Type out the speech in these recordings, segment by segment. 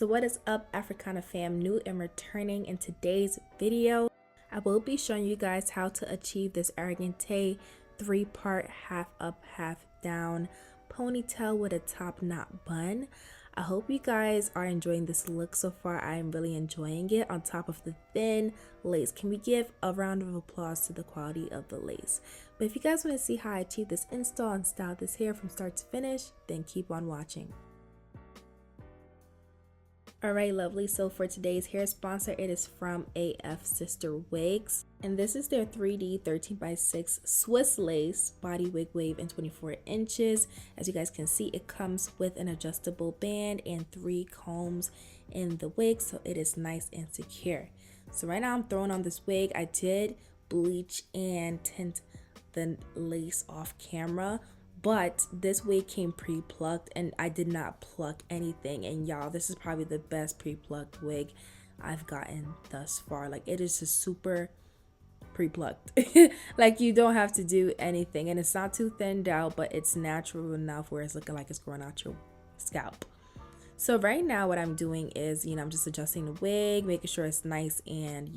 So what is up, Africana fam? New and returning. In today's video, I will be showing you guys how to achieve this arrogante 3-part half up half down ponytail with a top knot bun. I hope you guys are enjoying this look so far. I am really enjoying it on top of the thin lace. Can we give a round of applause to the quality of the lace? But if you guys want to see how I achieve this install and style this hair from start to finish, then keep on watching. Alright, lovely. So for today's hair sponsor, it is from Afsisterwig, and this is their 3D 13x6 Swiss lace body wig wave in 24 inches. As you guys can see, it comes with an adjustable band and 3 combs in the wig, so it is nice and secure. So right now I'm throwing on this wig. I did bleach and tint the lace off camera, but this wig came pre-plucked and I did not pluck anything, and y'all, this is probably the best pre-plucked wig I've gotten thus far. Like, it is just super pre-plucked. Like, you don't have to do anything, and it's not too thinned out, but it's natural enough where it's looking like it's growing out your scalp. So right now what I'm doing is, I'm just adjusting the wig, making sure it's nice and,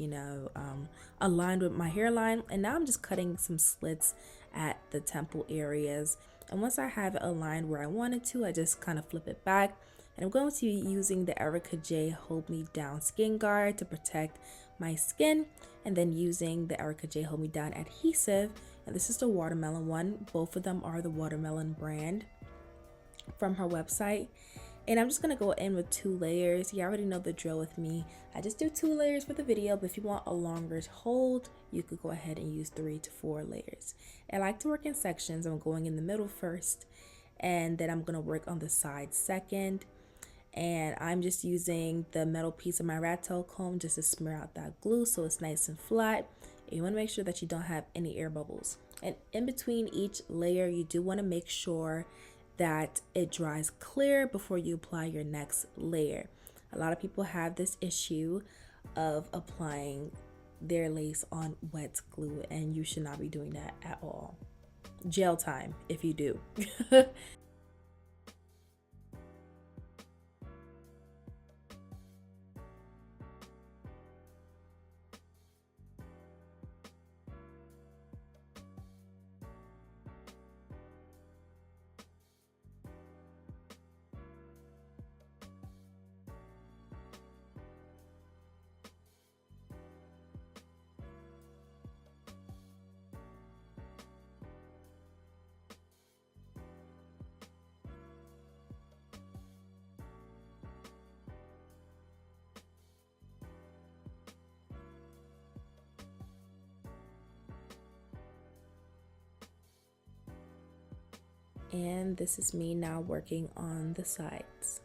aligned with my hairline. And now I'm just cutting some slits at the temple areas. And once I have it aligned where I wanted to, I just kind of flip it back. And I'm going to be using the Erica J Hold Me Down Skin Guard to protect my skin. And then using the Erica J Hold Me Down adhesive. And this is the watermelon one. Both of them are the watermelon brand from her website. And I'm just going to go in with 2 layers. You already know the drill with me. I just do 2 layers for the video, but if you want a longer hold, you could go ahead and use 3 to 4 layers. I like to work in sections. I'm going in the middle first, and then I'm going to work on the side second. And I'm just using the metal piece of my rat tail comb just to smear out that glue so it's nice and flat. And you want to make sure that you don't have any air bubbles. And in between each layer, you do want to make sure that it dries clear before you apply your next layer. A lot of people have this issue of applying their lace on wet glue, and you should not be doing that at all. Jail time if you do. And this is me now working on the sides.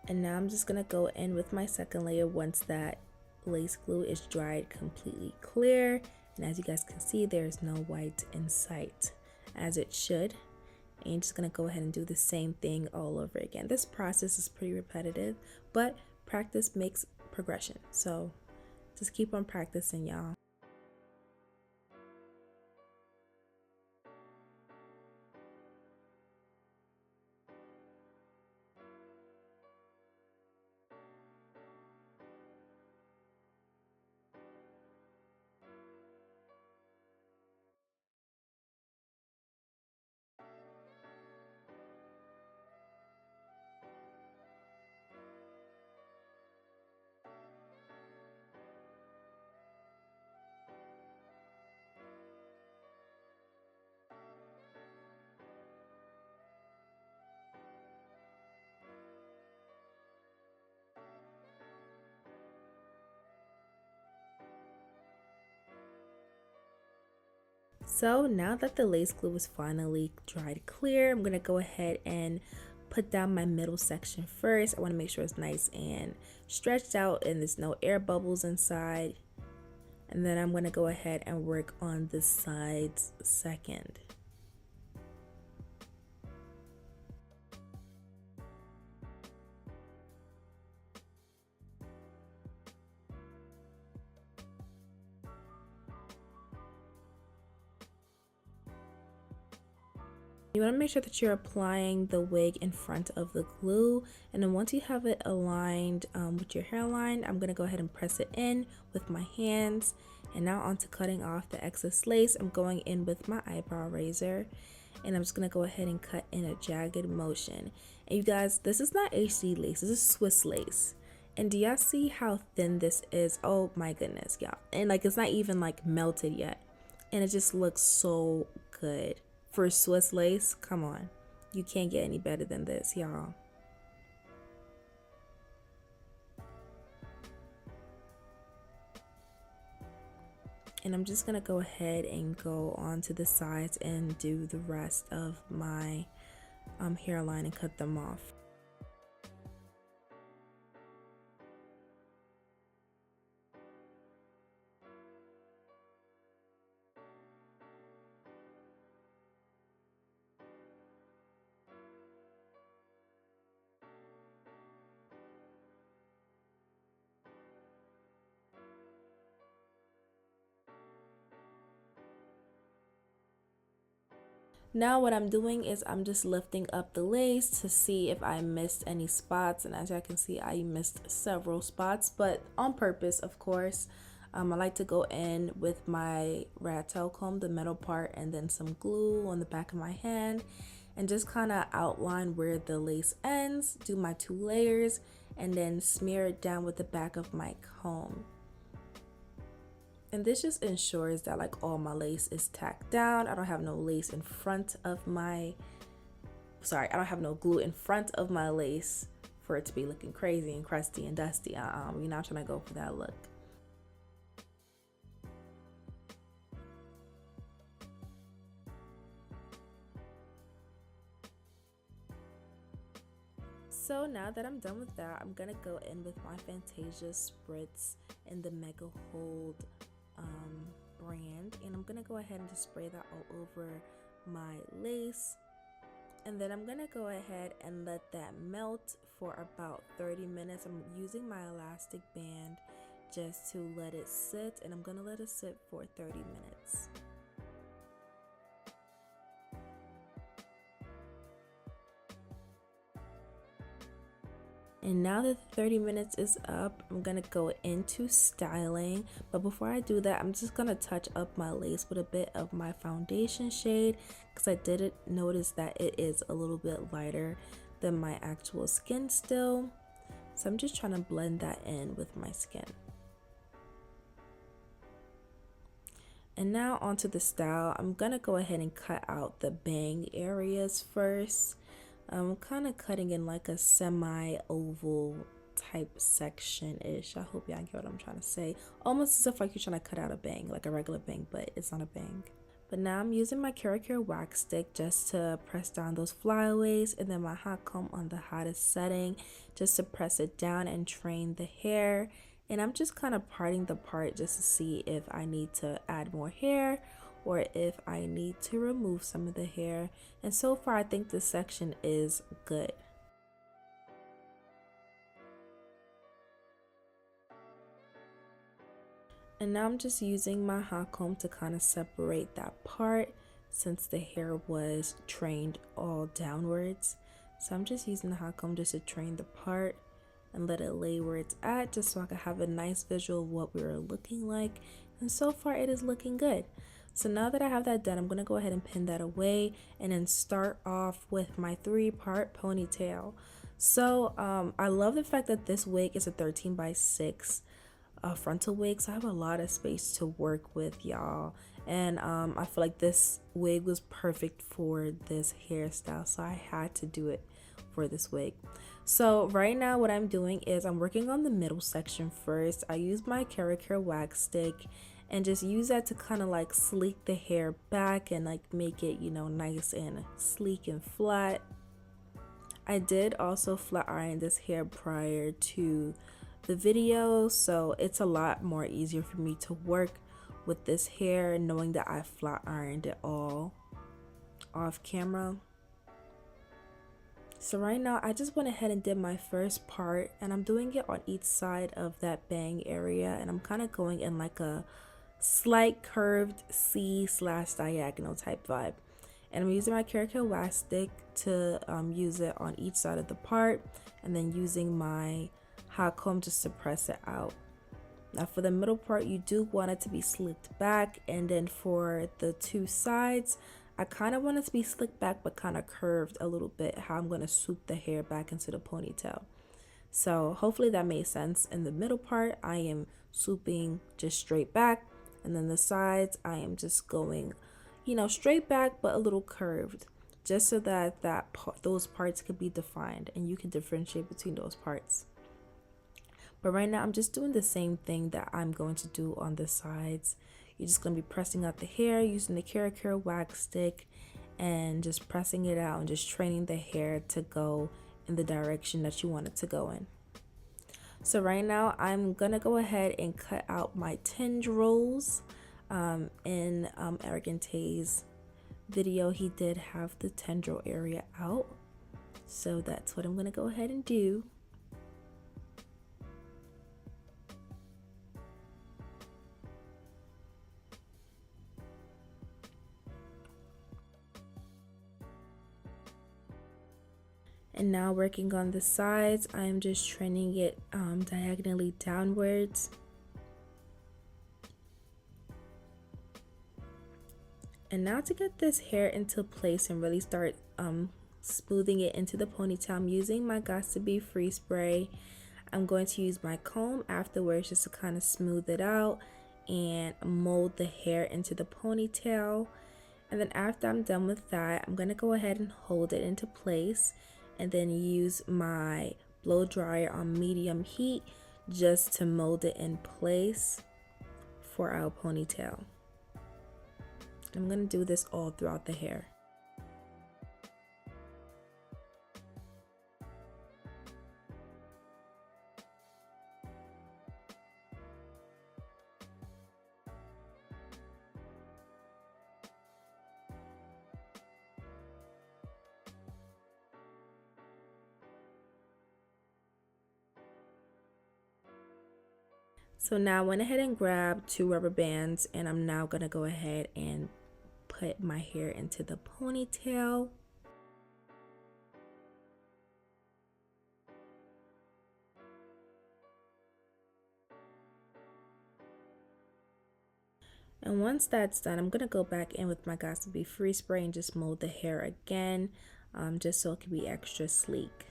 And now I'm just going to go in with my second layer once that lace glue is dried completely clear. And as you guys can see, there's no white in sight, as it should. And I'm just going to go ahead and do the same thing all over again. This process is pretty repetitive, but practice makes progression. So just keep on practicing, y'all. So now that the lace glue is finally dried clear, I'm going to go ahead and put down my middle section first. I want to make sure it's nice and stretched out and there's no air bubbles inside. And then I'm going to go ahead and work on the sides second. You want to make sure that you're applying the wig in front of the glue, and then once you have it aligned with your hairline, I'm going to go ahead and press it in with my hands. And now on to cutting off the excess lace. I'm going in with my eyebrow razor, and I'm just going to go ahead and cut in a jagged motion. And you guys, this is not HD lace, this is Swiss lace. And do y'all see how thin this is? Oh my goodness, y'all. And like, it's not even like melted yet, and it just looks so good. For Swiss lace, come on. You can't get any better than this, y'all. And I'm just gonna go ahead and go on to the sides and do the rest of my hairline and cut them off. Now what I'm doing is I'm just lifting up the lace to see if I missed any spots, and as you can see, I missed several spots, but on purpose, of course. I like to go in with my rat tail comb, the metal part, and then some glue on the back of my hand, and just kind of outline where the lace ends, do my 2 layers, and then smear it down with the back of my comb. And this just ensures that like all my lace is tacked down. I don't have no lace in front of my, I don't have no glue in front of my lace for it to be looking crazy and crusty and dusty. You're not trying to go for that look. So now that I'm done with that, I'm gonna go in with my Fantasia Spritz in the Mega Hold brand, and I'm gonna go ahead and just spray that all over my lace, and then I'm gonna go ahead and let that melt for about 30 minutes. I'm using my elastic band just to let it sit, and I'm gonna let it sit for 30 minutes. And now that 30 minutes is up, I'm gonna go into styling. But before I do that, I'm just gonna touch up my lace with a bit of my foundation shade, because I did notice that it is a little bit lighter than my actual skin still. So I'm just trying to blend that in with my skin. And now onto the style. I'm gonna go ahead and cut out the bang areas first. I'm kind of cutting in like a semi-oval type section-ish. I hope y'all get what I'm trying to say. Almost as if like you're trying to cut out a bang, like a regular bang, but it's not a bang. But now I'm using my Care wax stick just to press down those flyaways, and then my hot comb on the hottest setting just to press it down and train the hair. And I'm just kind of parting the part just to see if I need to add more hair or if I need to remove some of the hair. And so far I think this section is good. And now I'm just using my hot comb to kind of separate that part, since the hair was trained all downwards. So I'm just using the hot comb just to train the part and let it lay where it's at, just so I can have a nice visual of what we were looking like. And so far it is looking good. So now that I have that done, I'm going to go ahead and pin that away and then start off with my 3-part ponytail. So I love the fact that this wig is a 13x6 frontal wig, so I have a lot of space to work with, y'all. And I feel like this wig was perfect for this hairstyle, so I had to do it for this wig. So right now what I'm doing is I'm working on the middle section first. I use my Care wax stick and just use that to kind of like sleek the hair back and like make it, you know, nice and sleek and flat. I did also flat iron this hair prior to the video, so it's a lot more easier for me to work with this hair knowing that I flat ironed it all off camera. So right now I just went ahead and did my first part, and I'm doing it on each side of that bang area, and I'm kind of going in like a slight curved C/diagonal type vibe. And I'm using my Caracal wax stick to use it on each side of the part, and then using my hot comb just to press it out. Now for the middle part, you do want it to be slicked back, and then for the two sides, I kind of want it to be slicked back but kind of curved a little bit, how I'm going to swoop the hair back into the ponytail. So hopefully that made sense. In the middle part, I am swooping just straight back, and then the sides, I am just going, you know, straight back but a little curved, just so that those parts could be defined and you can differentiate between those parts. But right now I'm just doing the same thing that I'm going to do on the sides. You're just going to be pressing out the hair using the Caracal wax stick and just pressing it out and just training the hair to go in the direction that you want it to go in. So right now I'm gonna go ahead and cut out my tendrils. In Argente's video, he did have the tendril area out, so that's what I'm gonna go ahead and do. And now working on the sides, I'm just training it diagonally downwards. And now to get this hair into place and really start smoothing it into the ponytail, I'm using my Got2b free spray. I'm going to use my comb afterwards just to kind of smooth it out and mold the hair into the ponytail. And then after I'm done with that, I'm going to go ahead and hold it into place, and then use my blow dryer on medium heat just to mold it in place for our ponytail. I'm going to do this all throughout the hair. So now I went ahead and grabbed 2 rubber bands, and I'm now going to go ahead and put my hair into the ponytail. And once that's done, I'm going to go back in with my Got2b free spray and just mold the hair again, just so it can be extra sleek.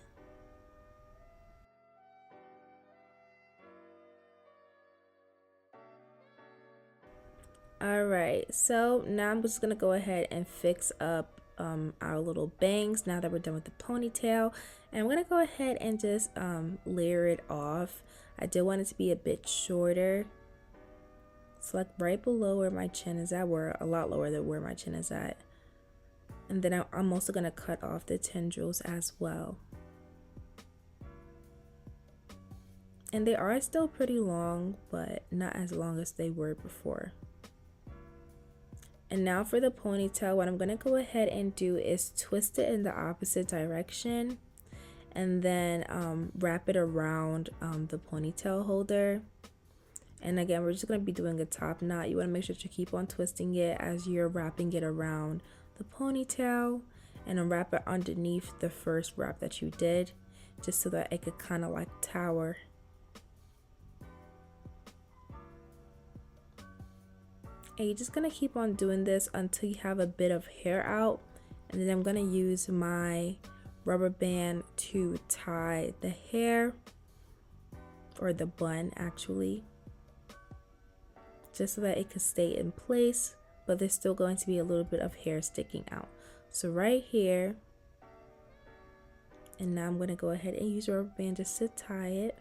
Alright, so now I'm just going to go ahead and fix up our little bangs now that we're done with the ponytail. And I'm going to go ahead and just layer it off. I do want it to be a bit shorter. So like right below where my chin is at, or a lot lower than where my chin is at. And then I'm also going to cut off the tendrils as well. And they are still pretty long, but not as long as they were before. And now for the ponytail, what I'm going to go ahead and do is twist it in the opposite direction, and then wrap it around the ponytail holder. And again, we're just going to be doing a top knot. You want to make sure to keep on twisting it as you're wrapping it around the ponytail, and then wrap it underneath the first wrap that you did, just so that it could kind of like tower. And you're just going to keep on doing this until you have a bit of hair out. And then I'm going to use my rubber band to tie the hair, or the bun actually, just so that it could stay in place, but there's still going to be a little bit of hair sticking out. So right here, and now I'm going to go ahead and use a rubber band just to tie it.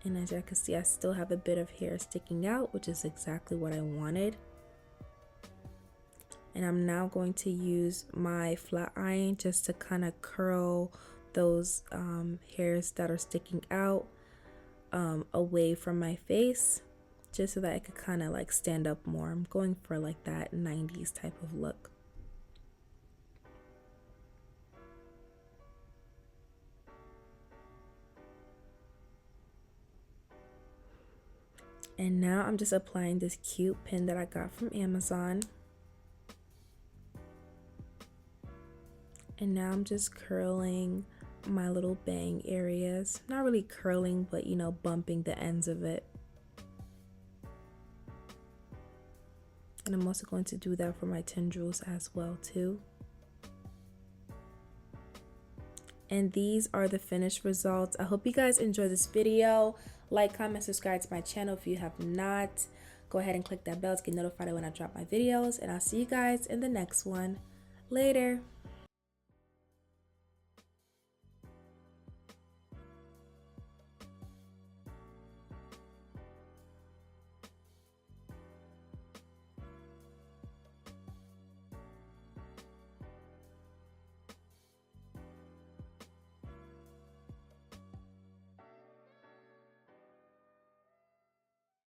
And as you can see, I still have a bit of hair sticking out, which is exactly what I wanted. And I'm now going to use my flat iron just to kind of curl those hairs that are sticking out away from my face, just so that I could kind of like stand up more. I'm going for like that 90s type of look. And now I'm just applying this cute pin that I got from Amazon. And now I'm just curling my little bang areas. Not really curling, but you know, bumping the ends of it. And I'm also going to do that for my tendrils as well too. And these are the finished results. I hope you guys enjoy this video. Like, comment, subscribe to my channel if you have not. Go ahead and click that bell to get notified when I drop my videos. And I'll see you guys in the next one. Later.